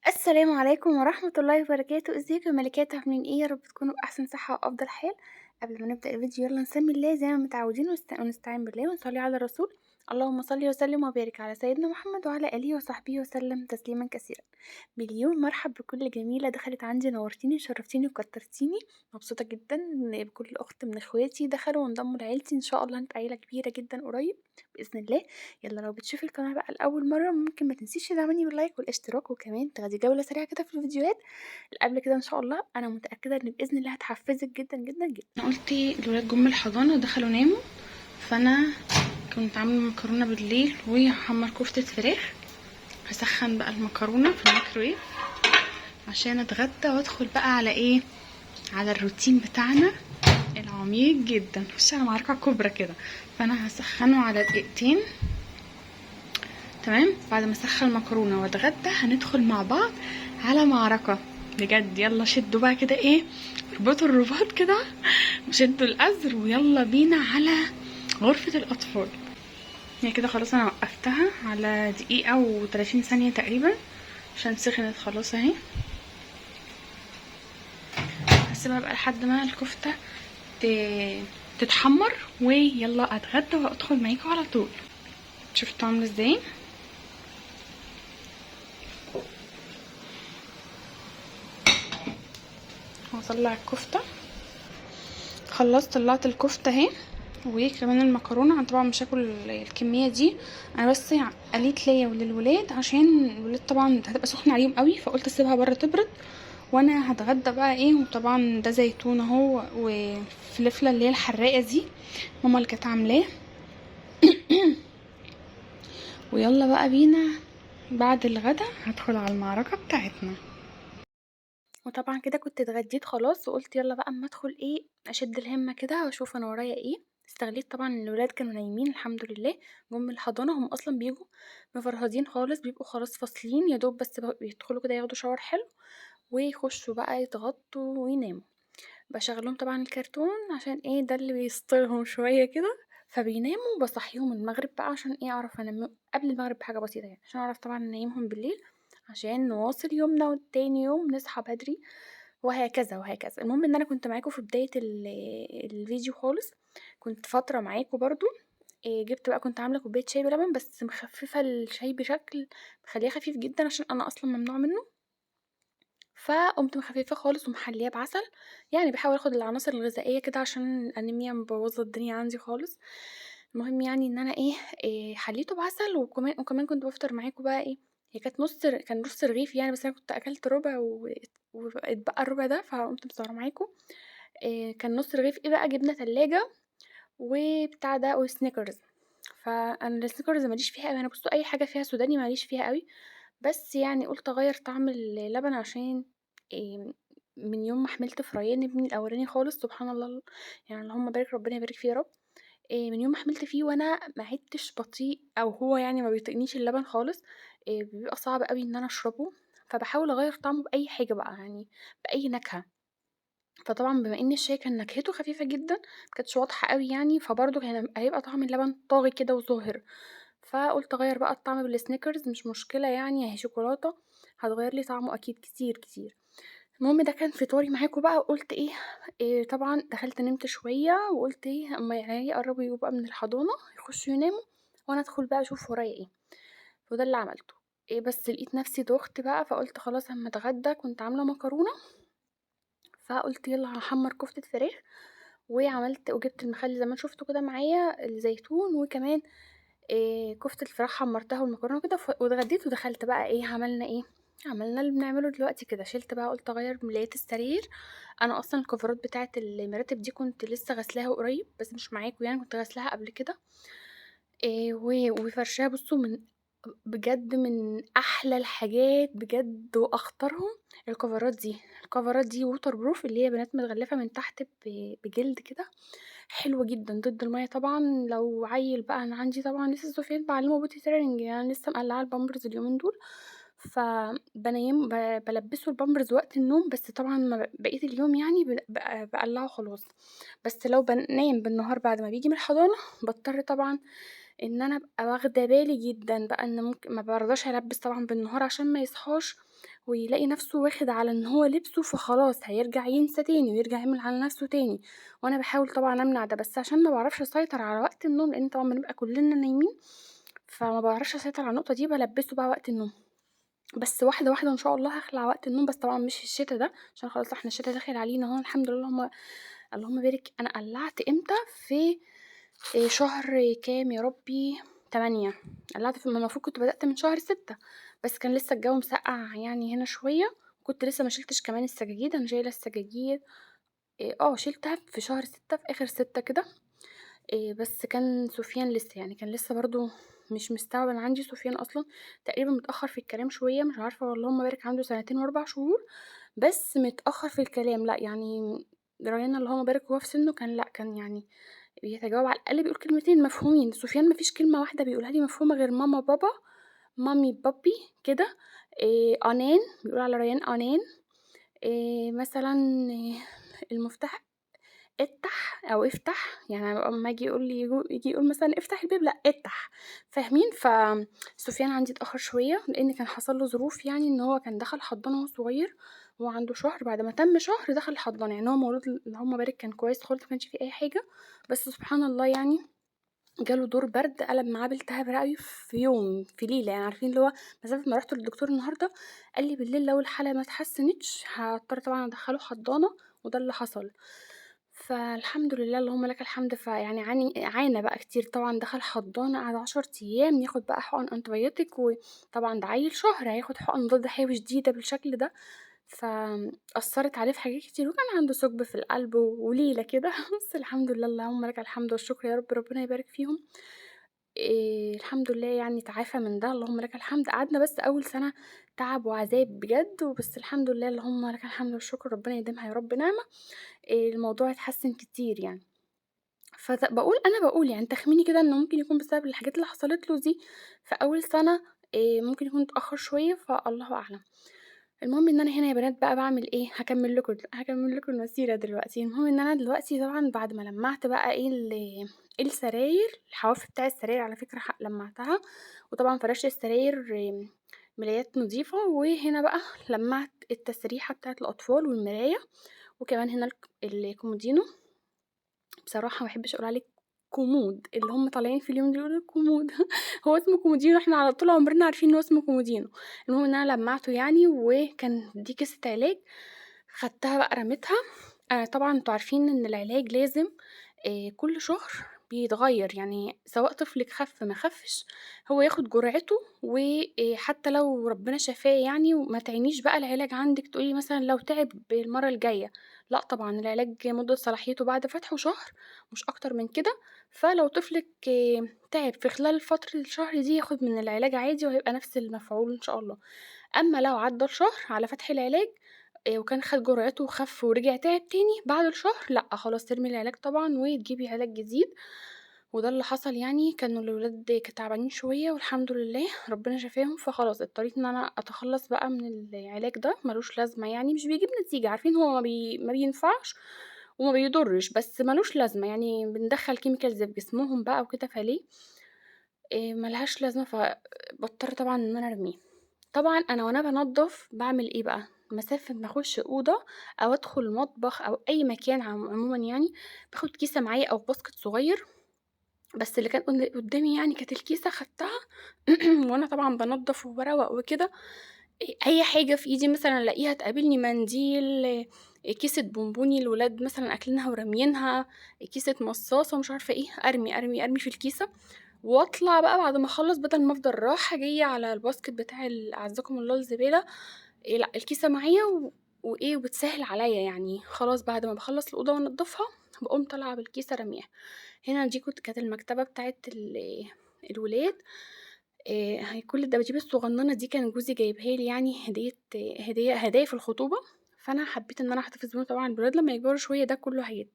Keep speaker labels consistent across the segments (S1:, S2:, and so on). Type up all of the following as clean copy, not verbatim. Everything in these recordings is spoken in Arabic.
S1: السلام عليكم ورحمة الله وبركاته. ازيكم يا ملكات؟ عاملين ايه؟ يا رب تكونوا بأحسن صحة وأفضل حال. قبل ما نبدأ الفيديو يلا نسمي الله زي ما متعودين ونستعين بالله ونصلي على الرسول. اللهم صل وسلم وبارك على سيدنا محمد وعلى آله وصحبه وسلم تسليما كثيرا. مليون مرحب بكل جميلة دخلت عندي، نورتيني وشرفتيني وكترتيني. مبسوطة جدا ان بكل أخت من اخواتي دخلوا وانضموا لعيلتي، ان شاء الله هنبقى عيلة كبيرة جدا قريب بإذن الله. يلا لو بتشوفي القناة بقى لأول مرة ممكن ما تنسيش تدعمني باللايك والاشتراك، وكمان تاخدي جولة سريعة كده في الفيديوهات اللي قبل كده. ان شاء الله انا متأكدة ان بإذن الله هتحفزك جدا جدا جدا.
S2: انا قلت الولاد جم من الحضانه ودخلوا ناموا، فانا كنت عامله مكرونه بالليل وهحمر كفته فراخ. هسخن بقى المكرونه في الميكرويف عشان اتغدى وادخل بقى على ايه، على الروتين بتاعنا العميق جدا، خش على معركه كبرى كده. فانا هسخنه على دقيقتين تمام. بعد ما اسخن المكرونه واتغدى هندخل مع بعض على معركه بجد. يلا شدوا بقى كده ايه، اربطوا الرباط كده وشدوا الازر ويلا بينا على غرفة الاطفال. هي كده خلاص انا وقفتها على دقيقة و30 ثانية تقريبا عشان سخنت خلاص اهي. هسيبها بقى لحد ما الكفتة تتحمر ويلا اتغدى وادخل معاكم على طول. شفتوا عامله ازاي؟ هطلع الكفتة. خلصت طلعت الكفتة اهي وكمان المكرونه. انا طبعا مش هاكل الكميه دي، انا بس قليت ليا وللولاد عشان الولاد طبعا هتبقى سخنه عليهم قوي، فقلت اسيبها بره تبرد وانا هتغدى بقى ايه. وطبعا ده زيتون اهو وفلفله اللي هي الحراقه دي ماما اللي كانت عاملاه. ويلا بقى بينا بعد الغدا هدخل على المعركه بتاعتنا.
S1: وطبعا كده كنت اتغديت خلاص وقلت يلا بقى اما ادخل ايه اشد الهمة كده واشوف انا ورايا ايه. استغليت طبعا ان الولاد كانوا نايمين الحمد لله، جم من الحضانة. هم اصلا بيجوا مفرهدين خالص، بيبقوا خلاص فاصلين يا دوب بس بيدخلوا كده ياخدوا شاور حلو ويخشوا بقى يتغطوا ويناموا. بشغلهم طبعا الكرتون عشان ايه ده اللي بيسطلهم شوية كده، فبيناموا. بصحيهم المغرب بقى عشان ايه اعرف انام قبل المغرب بحاجة بسيطة يعني، عشان اعرف طبعا انيمهم بالليل عشان نواصل يومنا وتاني يوم نصحى بدري وهكذا وهكذا. المهم ان انا كنت معاكم في بداية الفيديو خالص، كنت فترة معاكم برضو. جبت بقى كنت عاملة كوباية شاي بلبن بس مخففة الشاي بشكل مخليه خفيف جدا عشان انا اصلا ممنوع منه، فقمت مخففاه خالص ومحلياه بعسل. يعني بحاول اخد العناصر الغذائيه كده عشان الانيميا مبوظه الدنيا عندي خالص. المهم يعني ان انا إيه حليته بعسل، وكمان كنت بفطر معاكم بقى ايه. هي كان نص رغيف يعني، بس انا كنت اكلت ربع واتبقى الربع ده فقمت مصوره معاكم. إيه كان نص رغيف ايه بقى، جبنه تلاجة وبتاع ده وسنيكرز. فانا السنيكرز ماليش فيها قوي، انا بصوا اي حاجه فيها سوداني ماليش فيها قوي، بس يعني قلت اغير طعم اللبن عشان إيه، من يوم ما حملت في ريان ابني الاولاني خالص سبحان الله، يعني اللهم بارك ربنا يبارك فيه يا رب. إيه من يوم ما حملت فيه وانا ما عدتش بطيء، او هو يعني ما بيطيقنيش اللبن خالص. إيه بيبقى صعب قوي ان انا اشربه، فبحاول اغير طعمه باي حاجه بقى يعني، باي نكهه. فطبعا بما ان الشاي كان نكهته خفيفه جدا مكانتش واضحه قوي يعني، فبرضه كان هيبقى طعم اللبن طاغي كده وظاهر. فقلت اغير بقى الطعم بالسنيكرز، مش مشكله يعني، هي شوكولاته هتغير لي طعمه اكيد كتير كتير. المهم ده كان فطاري معاكم بقى، وقلت إيه طبعا دخلت نمت شويه وقلت ايه اما يعني يقربوا يجوا بقى من الحضانه يخشوا يناموا وانا ادخل بقى اشوف ورايا ايه. وده اللي عملته. ايه بس لقيت نفسي دخت بقى، فقلت خلاص اما اتغدى كنت عامله مكرونه، فقلت يلا هحمر كفتة فراخ. وجبت المخلل زي ما شفتوا كده معايا الزيتون، وكمان كفتة الفراخ حمرتها والمكرونة كده واتغديت ودخلت بقى عملنا عملنا اللي بنعمله دلوقتي كده. شلت بقى قلت اغير ملاية السرير. انا اصلا الكفرات بتاعه المراتب دي كنت لسه غسلاها قريب بس مش معاكم يعني، كنت غسلاها قبل كده. وفرشاها بصوا من بجد من احلى الحاجات بجد واخطرهم الكفرات دي ووتر بروف، اللي هي بنات متغلفه من تحت بجلد كده، حلوه جدا ضد الميه طبعا. لو عيل بقى، انا عندي طبعا لسه سفيان بعلمه بوتي تريننج يعني، لسه مقلعه البامبرز اليومين دول، فبانيّمه بالبّسه البامبرز وقت النوم، بس طبعًا ما بقية اليوم يعني باقلّعه خلاص. بس لو بانام بالنهار بعد ما بييجي من الحضانة، باضطر طبعًا إن أنا أبقى واخدة بالي جدًا بقى إن ما بارضاش ألبّس طبعًا بالنهار عشان ما يصحاش ويلاقي نَفْسه واخد على إن هو لبسه، فخلاص هيرجع ينسى تاني ويرجع يعمل على نَفْسه تاني، وأنا باحاول طبعًا أمنع ده، بس عشان ما باعرفش أسيطر على وقت النوم، لإن طبعًا بنبقى كُلّنا نايمين، فما باعرفش أسيطر على النقطة دي، بالبّسه بقى وقت النوم. بس واحدة، واحدة إن شاء الله هاخلع وقت النوم، بس طبعًا مش في الشتا ده، عشان خلاص إحنا الشتا داخل علينا أهو الحمد لله اللهم بارك. أنا قلّعت إمتى؟ في شهر كام يا ربي، 8. قلّعت ما المفروض كنت بدأت من شهر 6، بس كان لسه الجو مسقّع يعني هنا شوية، وكنت لسه ما شِلتش كمان السجاجيد. أنا شايلة السجاجيد شِلتها في شهر 6 في آخر 6 كده. بس كان سفيان لسه، يعني كان لسه برضه مش مستوعب. أنا عندي سفيان أصلًا تقريبًا متأخّر في الكلام شوية، مش عارفة هو اللهم بارك عنده سنتين و4 شهور، بس متأخّر في الكلام. لأ يعني ريان اللهم بارك وهو في سِنُّه كان لأ، كان يعني بيتجاوب، على الأقل بيقول كلمتين مفهومين. سفيان ما فيش كلمة واحدة بيقولها لي مفهومة غير ماما، بابا، مامي، بابي كده. أنان، بيقول على ريان أنان. مثلًا المفتاح افتح أو افتح، يعني أمّا آجي يقول لي ييجي يقول مثلًا افتح الباب، لأ افتح، فاهمين؟ فسفيان عندي اتأخر شوية، لإن كان حصل له ظروف، يعني إن هو كان دخل حضانة وهو صغير، وهو عنده شهر، بعد ما تم شهر دخل الحضانة، يعني هو مولود اللهم بارك كان كويس خالص، ما كانش فيه أي حاجة، بس سبحان الله يعني جاله دور برد قلب معاه بالتهاب رئوي في يوم، في ليلة، يعني عارفين اللي هو مسافة ما رُحت للدكتور النهارده، قال لي بالليل لو الحالة ما اتحسنتش هاضطر طبعًا أدخّله حضانة، وده اللي حصل. فالحمد لله اللهم لك الحمد. فيعني عانى بقى كتير طبعًا، دخل حضانة قعد 10 أيام ياخد بقى حقن antibiotic، وطبعًا ده عيّل شهر هياخد حقن مضاد حيوي شديدة بالشكل ده، أثّرت عليه في حاجات كتير، وكان عنده ثقب في القلب وليلة كده بس الحمد لله اللهم لك الحمد والشكر يا رب، ربنا يبارك فيهم. الحمد لله يعني اتعافى من ده، اللهم لك الحمد. قعدنا بس أول سنة تعب وعذاب بجد، وبس الحمد لله اللهم لك الحمد والشكر، ربنا يديمها يا رب نعمة. الموضوع اتحسن كتير يعني. باقول يعني تخميني كده إنه ممكن يكون بسبب الحاجات اللي حصلت له دي في أول سنة، ممكن يكون اتأخر شوية، فالله أعلم. المهم إن أنا هنا يا بنات بقى باعمل إيه، هاكمّل لكم المسيرة دلوقتي. المهم إن أنا دلوقتي طبعًا بعد ما لمّعت بقى السراير، الحواف بتاع السراير على فكرة لمّعتها، وطبعًا فرشت السراير ملايات نضيفة، وهنا بقى لمّعت التسريحة بتاعة الأطفال والمراية، وكمان هنا الكومودينو. بصراحة ما باحبش أقول عليه كومود، اللي هُم طالعين في اليومين دول يقولوا كومود هو اسمه كومودينو، إحنا على طول عمرنا عارفين إن هو اسمه كومودينو. المهم إن أنا لمّعته يعني، وكان دي كيسة علاج، خدتها بقى رميتها. طبعًا أنتم عارفين إن العلاج لازم كل شهر بيتغيّر، يعني سواء طفلِك خَف ما خَفِّش هو ياخد جرعته، حتى لو ربنا شفاه يعني، وما تعينيش بقى العلاج عندِك تقولي مثلًا لو تعب المرّة الجاية، لأ طبعًا العلاج مدة صلاحيته بعد فتحه شهر مش أكتر من كده. فلو طفلِك تعب في خلال فترة الشهر دي ياخد من العلاج عادي، وهيبقى نفس المفعول إن شاء الله. أمّا لو عدّى الشهر على فتح العلاج وكان خَد جرعته وخَف ورجع تعب تاني بعد الشهر، لأ خلاص ترمي العلاج طبعًا وتجيبي علاج جديد. وده اللي حصل يعني، كانوا الولاد تعبانين شوية والحمد لله ربنا شفاهم، فخلاص اضطريت إن أنا أتخلّص بقى من العلاج ده، ما لوش لازمة يعني، مش بيجيب نتيجة، عارفين هو ما بينفعش وما بيضرش، بس ما لوش لازمة، يعني بندخّل chemicals في جسمهم بقى وكده، فليه؟ ما لهاش لازمة، باضطر طبعًا إن أنا أرميه. طبعًا أنا وأنا بانضّف باعمل إيه بقى، مسافة ما أخُش أوضة أو أدخل المطبخ أو أي مكان عمومًا يعني، باخد كيسة معايا أو باسكت صغير، بس اللي كان قدّامي يعني كانت الكيسة خدتها وأنا طبعًا بانضّف وباروّق وكده، أي حاجة في إيدي مثلًا ألاقيها تقابلني، منديل، كيسة بونبوني الولاد مثلًا آكلينها وراميينها، كيسة مصاصة، مش عارفة إيه، أرمي، أرمي، أرمي في الكيسة، واطلع بقى بعد ما أخلّص بدل ما أفضل رايحة جاية على الباسكت بتاع أعزكم الله الزبالة. لأ الكيسة معايا وإيه وبتسهِّل عليّا يعني، خلاص بعد ما باخلّص الأوضة وأنضّفها، باقوم طالعة بالكيسة رامياها. هنا دي كانت المكتبة بتاعة الولاد. هي كل الدباديب الصغنّنة دي كان جوزي جايبها لي يعني هدايا في الخطوبة، فأنا حبّيت إن أنا أحتفظ بيهم. طبعًا الولاد لمّا يكبروا شوية ده كلّه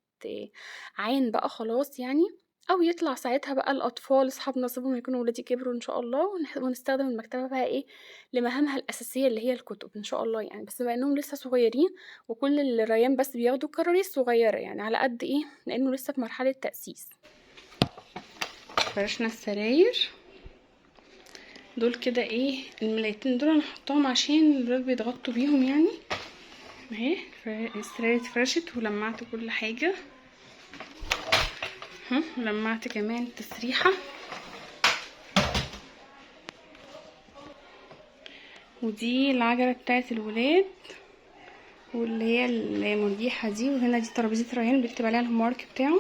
S1: عان بقى خلاص يعني، أو يطلع ساعتها بقى الأطفال أصحاب نصيبهم يكونوا ولادي كبروا إن شاء الله، ونستخدم المكتبة بقى إيه، لمهامها الأساسية اللي هي الكتب إن شاء الله يعني، بس بما إنهم لسه صغيرين وكل الريان بس بياخدوا الكراريس صغيرة يعني على قد إيه، لإنه لسه في مرحلة تأسيس.
S2: فرشنا السراير دول كده ايه، الملايتين دول انا هحطهم عشان الولاد بيتغطوا بيهم يعني. اهي السراير اتفرشت ولمعت كل حاجة، ولمعت كمان التسريحة، ودي العجلة بتاعت الولاد واللي هي المرجيحة دي، وهنا دي ترابيزة ريان بيكتب عليها الهوم ورك بتاعه،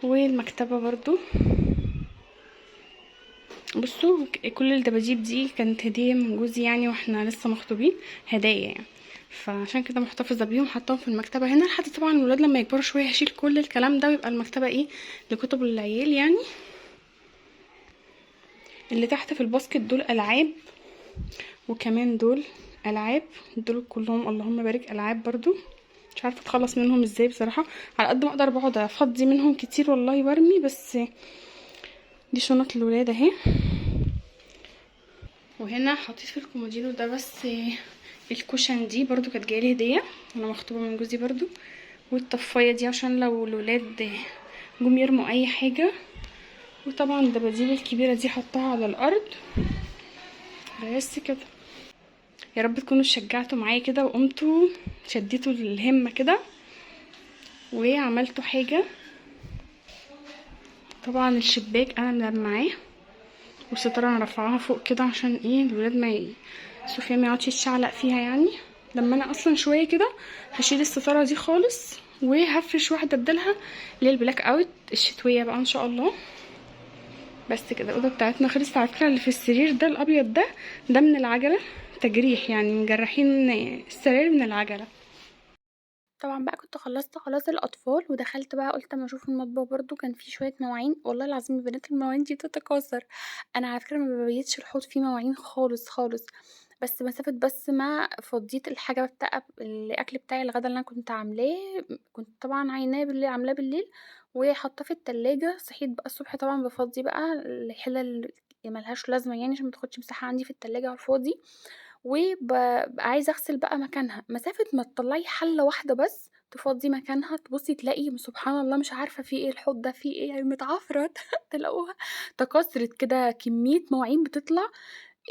S2: والمكتبة برضو. بصوا كل الدباديب دي كانت هدية من جوزي يعني، واحنا لسه مخطوبين، هدايا يعني، فعشان كده محتفظة بيهم حطاهم في المكتبة هنا لحد طبعا الولاد لما يكبروا شوية هشيل كل الكلام ده ويبقى المكتبة ايه لكتب العيال يعني. اللي تحت في الباسكت دول ألعاب، وكمان دول ألعاب، دول كلهم اللهم بارك ألعاب برضو، مش عارفة اتخلص منهم ازاي بصراحة، على قد ما اقدر بقعد افضي منهم كتير والله وارمي، بس دي شنط الولاد اهي. وهنا حطيت في الكومودينو ده بس الكوشن دي برضو كانت جايلي هديه وانا مخطوبه من جوزي برضو، والطفايه دي عشان لو الولاد جم يرموا اي حاجه، وطبعا الدباديب الكبيره دي حطها على الارض. بس كده، يا رب تكونوا شجعتوا معايا كده وقمتوا شديتوا الهمه كده وعملتوا حاجه. طبعا الشباك انا ملمعاه، والستاره انا رافعاها فوق كده عشان ايه الولاد سوفيا ما يقعدش يتشعلق فيها يعني. لما انا اصلا شويه كده هشيل الستاره دي خالص وهفرش واحده بدلها اللي هي البلاك اوت الشتويه بقى ان شاء الله. بس كده الاوضه بتاعتنا خلصت. على فكره اللي في السرير ده الابيض ده من العجله، تجريح يعني، مجرحين السرير من العجله.
S1: طبعًا بقى كنت خلّصت خلاص الأطفال، ودخلت بقى قُلت أمّا أشوف المطبخ برضه كان في شوية مواعين، والله العظيم يا بنات المواعين دي تتكاثر، أنا على فكرة ما بابيتش الحوض فيه مواعين خالص، خالص، بس مسافة بس ما فضّيت الحاجة بتاع الأكل بتاعي الغدا اللي أنا كنت عاملاه، كنت طبعًا عايناه عاملاه بالليل وحاطاه في التلاجة، صحيت بقى الصبح طبعًا بافضّي بقى الحِلَل اللي ما لهاش لازمة يعني عشان ما تاخدش مساحة عندي في التلاجة على الفاضي، بابقى عايزة أغسل بقى مكانها، مسافة ما تطلّعي حلة واحدة بس تفضّي مكانها، تبُصّي تلاقي سبحان الله مش عارفة في إيه، الحوض ده فيه إيه، متعفرت تلاقوها تكاثرت كده كمية مواعين بتطلع،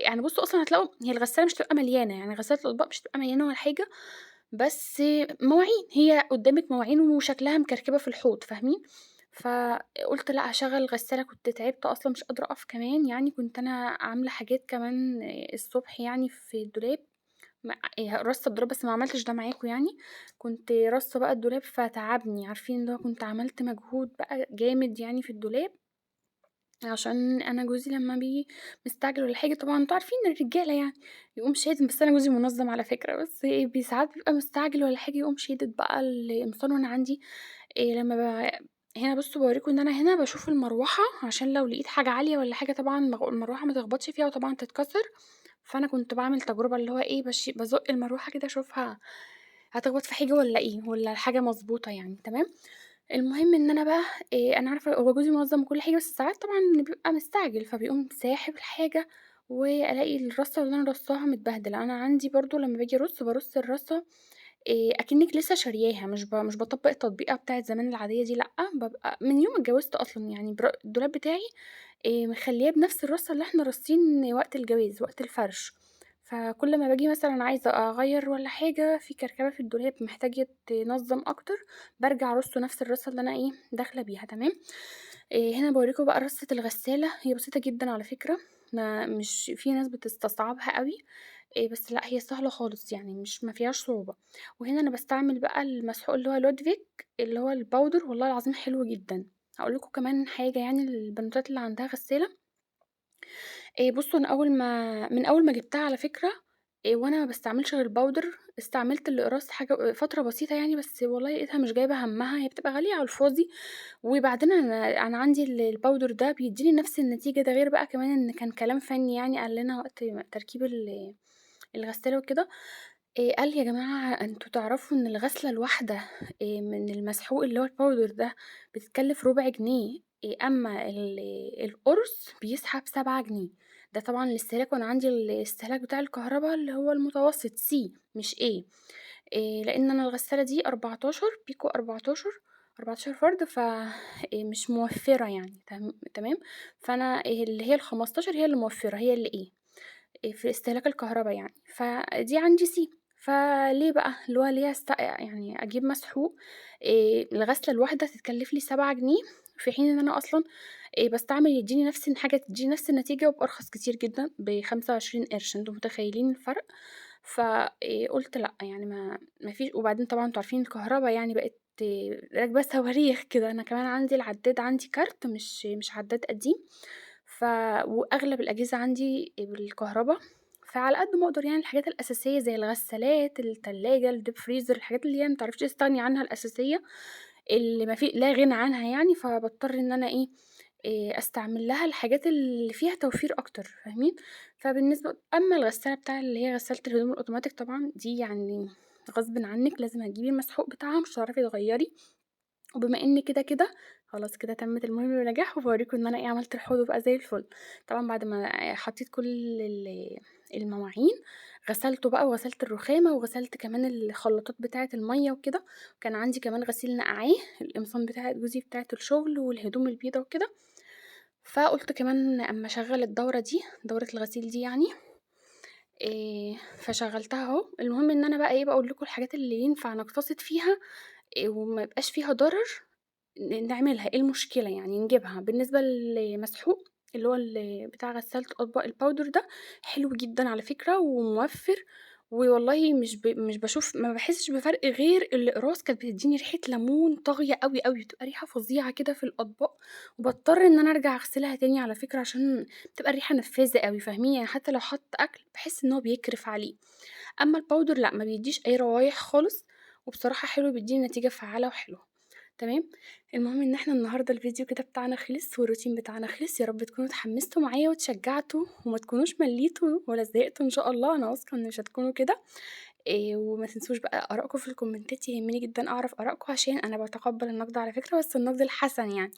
S1: يعني بُصّوا أصلًا هتلاقوا هي الغسالة مش هتبقى مليانة، يعني غسالة الأطباق مش هتبقى مليانة ولا حاجة، بس مواعين، هي قدّامِك مواعين وشكلها مكركبة في الحوض فاهمين؟ فقُلت لأ هاشغّل غسالة، كنت تعبت أصلًا مش قادرة أقف كمان، يعني كنت أنا عاملة حاجات كمان الصبح يعني في الدولاب رصة الدولاب بس ما عملتش ده معاكم يعني، كنت راصة بقى الدولاب فتعبني، عارفين اللي هو كنت عملت مجهود بقى جامد يعني في الدولاب، عشان أنا جوزي لمّا بييجي مستعجل والّا حاجة طبعًا أنتم عارفين الرجالة يعني، يقوم شادد بس أنا جوزي منظم على فكرة، بس ساعات بيبقى مستعجل والّا حاجة يقوم شادد بقى القمصان وأنا عندي لمّا هنا بُصّوا باوريكم إن أنا هنا باشوف المروحة عشان لو لقيت حاجة عالية والّا حاجة طبعًا المروحة ما تخبطش فيها وطبعًا تتكسر، فأنا كنت باعمل تجربة اللي هو إيه بازُق المروحة كده أشوفها هتخبط في حاجة والّا إيه، والّا الحاجة مضبوطة يعني تمام، المهم إن أنا بقى أنا عارفة هو جوزي منظّم وكل حاجة، بس ساعات طبعًا بيبقى مستعجل، فبيقوم ساحب الحاجة وألاقي الرصة اللي أنا رصاها متبهدلة، أنا عندي برضه لمّا باجي أرُص بارُص الرصة أكنِّك لسه شارياها، مش باطبّق التطبيقة بتاعة زمان العادية دي لأ، بابقى من يوم ما اتجوزت أصلًا يعني الدولاب بتاعي مخلّياه بنفس الرصة اللي إحنا راصين وقت الجواز، وقت الفرش، فكل ما باجي مثلًا عايزة أغيّر والّا حاجة في كركبة في الدولاب محتاج يتنضّم أكتر، بارجع أرُصّه نفس الرصة اللي أنا داخلة بيها تمام، هنا باوريكم بقى رصة الغسالة، هي بسيطة جدًا على فكرة، ما مش في ناس بتستصعبها أوي، بس لأ هي سهلة خالص يعني ما فيهاش صعوبة، وهنا أنا باستعمل بقى المسحوق اللي هو لودفيك اللي هو الباودر والله العظيم حلو جدًا، هاقول لكم كمان حاجة يعني للبنوتات اللي عندها غسالة، بُصّوا أنا من أول ما جبتها على فكرة وأنا ما باستعملش غير باودر، استعملت الإقراص حاجة فترة بسيطة يعني، بس والله لقيتها مش جايبة همّها، هي بتبقى غالية على الفاضي، وبعدين أنا عندي الباودر ده بيدّيني نفس النتيجة، ده غير بقى كمان إن كان كلام فني يعني قال لنا وقت تركيب الغسالة وكده، قال لي: "يا جماعة أنتم تعرفوا إن الغسلة الواحدة من المسحوق اللي هو الpowder ده بتتكلف ربع جنيه، أمّا القرص بيسحب 7 جنيه." ده طبعًا الاستهلاك وأنا عندي الاستهلاك بتاع الكهربا اللي هو المتوسط C مش A. لإن أنا الغسالة دي 14 بيكو 14 فرد مش موفّرة يعني تمام. فأنا اللي هي ال15 هي اللي موفّرة، هي اللي A. في استهلاك الكهربا يعني، فدي عندي C. فليه بقى، اللي هو ليه يعني أجيب مسحوق الغسلة الواحدة تتكلف لي 7 جنيه، في حين إن أنا أصلًا باستعمل يدّيني نفس الحاجة تدّيني نفس النتيجة وبأرخص كتير جدًا، ب25 قرش، أنتم متخيلين الفرق؟ ف قُلت لأ، يعني ما فيش. وبعدين طبعًا أنتم عارفين الكهربا يعني بقت راكبة صواريخ كده. أنا كمان عندي العداد عندي كارت مش عداد قديم. ف وأغلب الأجهزة عندي بالكهربا، فعلى قد ما أقدر يعني الحاجات الأساسية زي الغسالات، التلاجة، الdeep freezer، الحاجات اللي هي ما تعرفيش تستغني عنها الأساسية، اللي ما في لا غنى عنها يعني، فباضطر إن أنا إيه، أستعمل لها الحاجات اللي فيها توفير أكتر، فاهمين؟ أمّا الغسالة اللي هي غسالة الهدوم الأوتوماتيك طبعًا دي يعني غصبٍ عنِّك لازم هتجيبي المسحوق بتاعها، مش هتعرفي تغيّري. وبما إن كده، خلاص كده تمِّت المهمة بنجاح، وباوريكم إن أنا عملت الحوض وبقى زي الفل. طبعًا بعد ما حطيت كل المواعين، غسلته بقى وغسلت الرخامة وغسلت كمان الخلاطات بتاعة المَيّة وكده. وكان عندي كمان غسيل نقعاه، القمصان بتاعة جوزي بتاعة الشغل والهدوم البيضا وكده. فقُلت كمان أمّا أشغّل الدورة دي، دورة الغسيل دي يعني، فشغّلتها أهو. المهم إن أنا بقى إيه، باقول لكم الحاجات اللي ينفع نقتصد فيها وما يبقاش فيها ضرر نعملها. إيه المشكلة يعني نجيبها. بالنسبة للمسحوق اللي هو بتاع غسالة أطباق الباودر ده، حلو جدًا على فكرة وموفّر. والله مش باشوف ما باحسّش بفرق غير الأقراص كانت بتدّيني ريحة ليمون طاغية أوي، أوي، بتبقى ريحة فظيعة كده في الأطباق، وباضطر إن أنا أرجع أغسلها تاني على فكرة عشان بتبقى الريحة نفّاذة أوي، فاهمين؟ يعني حتى لو حَط أكل باحس إن هو بيكرف عليه. أمّا الباودر لأ، ما بيدّيش أي روايح خالص، وبصراحة حلو بيدّيني نتيجة فعّالة وحلوة. تمام. المهم إن إحنا النهارده الفيديو كده بتاعنا خلص والروتين بتاعنا خلص. يا رب تكونوا اتحمستوا معايا واتشجعتوا وما تكونوش مليتوا ولا زهقتوا إن شاء الله، أنا واثقة إن مش هتكونوا كده. وما تنسوش بقى آرائكم في الكومنتات، يهمني جدًا أعرف آرائكم عشان أنا باتقبل النقد على فكرة، بس النقد الحسن يعني.